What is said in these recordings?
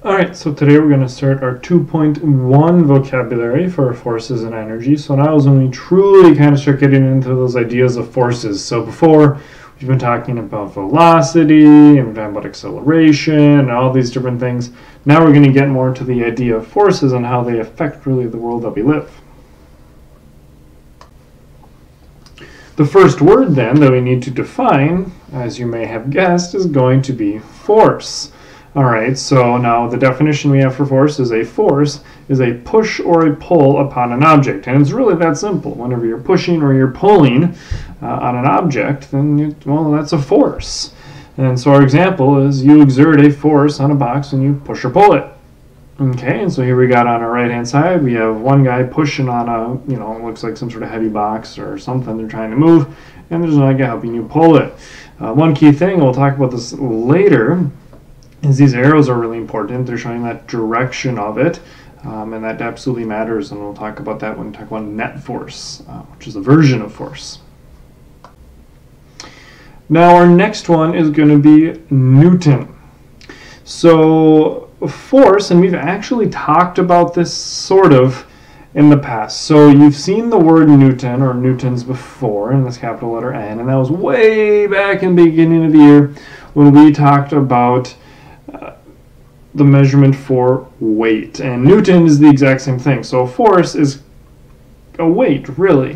Alright, so today we're going to start our 2.1 vocabulary for forces and energy. So now is when we truly kind of start getting into those ideas of forces. So before, we've been talking about velocity, and we're talking about acceleration, and all these different things. Now we're going to get more into the idea of forces and how they affect really the world that we live. The first word then that we need to define, as you may have guessed, is going to be force. Alright, so now the definition we have for force is a push or a pull upon an object. And it's really that simple. Whenever you're pushing or you're pulling on an object, then, well, that's a force. And so our example is you exert a force on a box and you push or pull it. Okay, and so here we got on our right hand side, we have one guy pushing on a, it looks like some sort of heavy box or something they're trying to move, and there's another guy helping you pull it. One key thing, we'll talk about this later, is these arrows are really important. They're showing that direction of it, and that absolutely matters, and we'll talk about that when we talk about net force, which is a version of force. Now our next one is going to be Newton. So force, and we've actually talked about this sort of in the past. So you've seen the word Newton or newtons before in this capital letter N, and that was way back in the beginning of the year when we talked about the measurement for weight. And Newton is the exact same thing. So force is a weight, really,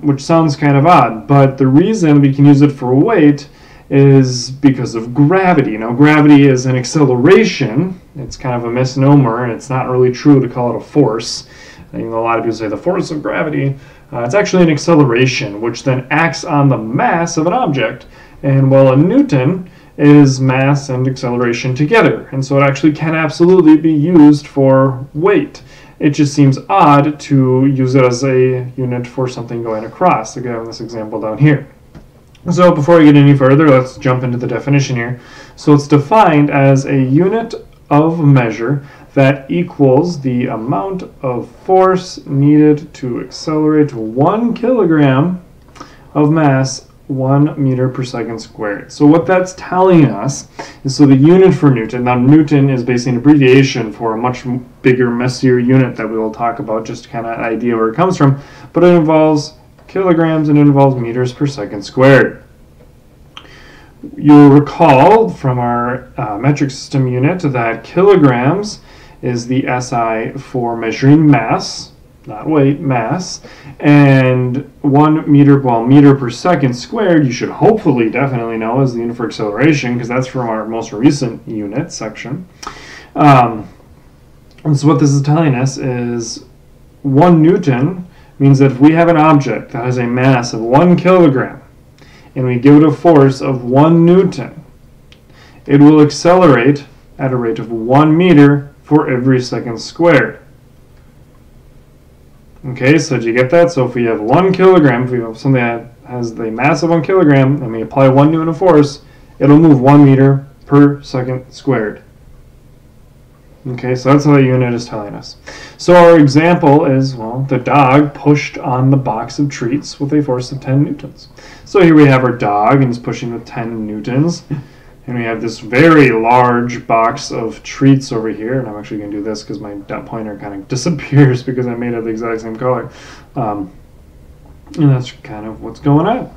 which sounds kind of odd, but the reason we can use it for weight is because of gravity. Now, gravity is an acceleration. It's kind of a misnomer, and it's not really true to call it a force. Even though a lot of people say the force of gravity, it's actually an acceleration, which then acts on the mass of an object. And well, a Newton is mass and acceleration together, and so it actually can absolutely be used for weight. It just seems odd to use it as a unit for something going across. Again, in this example down here. So before we get any further, let's jump into the definition here. So it's defined as a unit of measure that equals the amount of force needed to accelerate 1 kilogram of mass 1 meter per second squared. So what that's telling us is, so the unit for Newton, now Newton is basically an abbreviation for a much bigger, messier unit that we will talk about, just to kind of idea where it comes from, but it involves kilograms and it involves meters per second squared. You'll recall from our metric system unit that kilograms is the SI for measuring mass, not weight, mass, and 1 meter, well, meter per second squared, you should hopefully definitely know is the unit for acceleration, because that's from our most recent unit section. And so what this is telling us is 1 Newton means that if we have an object that has a mass of 1 kilogram, and we give it a force of 1 Newton, it will accelerate at a rate of 1 meter for every second squared. Okay, so did you get that? So if we have 1 kilogram, if we have something that has the mass of 1 kilogram, and we apply 1 Newton of force, it'll move 1 meter per second squared. Okay, so that's what the unit is telling us. So our example is, well, the dog pushed on the box of treats with a force of 10 newtons. So here we have our dog, and it's pushing with 10 newtons. And we have this very large box of treats over here. And I'm actually going to do this because my pointer kind of disappears because I made it the exact same color. And that's kind of what's going on.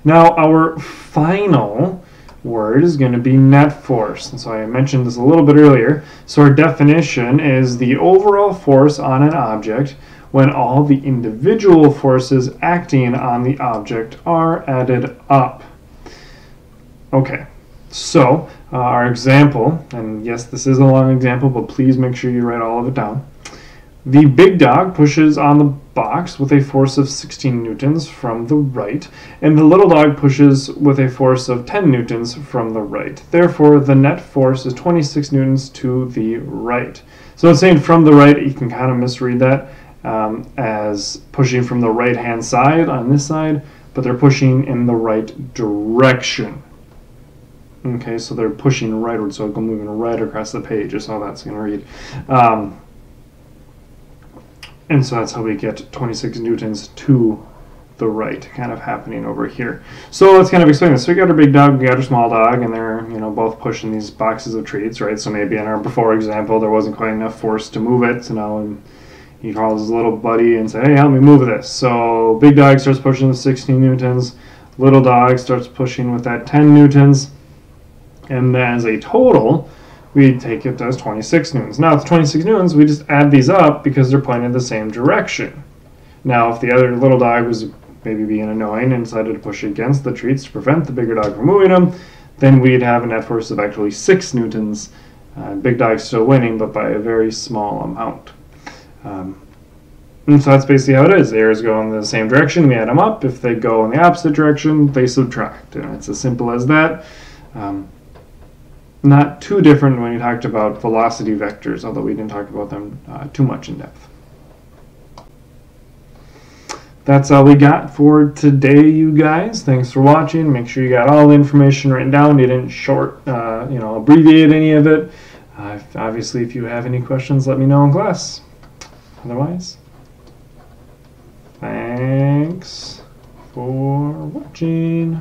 Now, our final word is going to be net force. And so I mentioned this a little bit earlier. So our definition is the overall force on an object when all the individual forces acting on the object are added up. Okay, so our example, and yes, this is a long example, but please make sure you write all of it down. The big dog pushes on the box with a force of 16 newtons from the right, and the little dog pushes with a force of 10 newtons from the right. Therefore, the net force is 26 newtons to the right. So it's saying from the right, you can kind of misread that as pushing from the right-hand side on this side, but they're pushing in the right direction. Okay, so they're pushing rightward, so it'll go moving right across the page is how that's going to read. And so that's how we get 26 newtons to the right kind of happening over here. So let's kind of explain this. So we got our big dog, we got our small dog, and they're both pushing these boxes of treats, right? So maybe in our before example, there wasn't quite enough force to move it. So now he calls his little buddy and say, hey, help me move this. So big dog starts pushing with 16 newtons. Little dog starts pushing with that 10 newtons. And as a total, we take it as 26 newtons. Now, with 26 newtons, we just add these up because they're pointing in the same direction. Now, if the other little dog was maybe being annoying and decided to push against the treats to prevent the bigger dog from moving them, then we'd have a net force of actually 6 newtons. Big dog's still winning, but by a very small amount. And so that's basically how it is. The arrows go in the same direction, we add them up. If they go in the opposite direction, they subtract. And it's as simple as that. Not too different when you talked about velocity vectors, although we didn't talk about them too much in depth. That's all we got for today, you guys. Thanks for watching. Make sure you got all the information written down. You didn't abbreviate any of it. Obviously, if you have any questions, let me know in class. Otherwise, thanks for watching.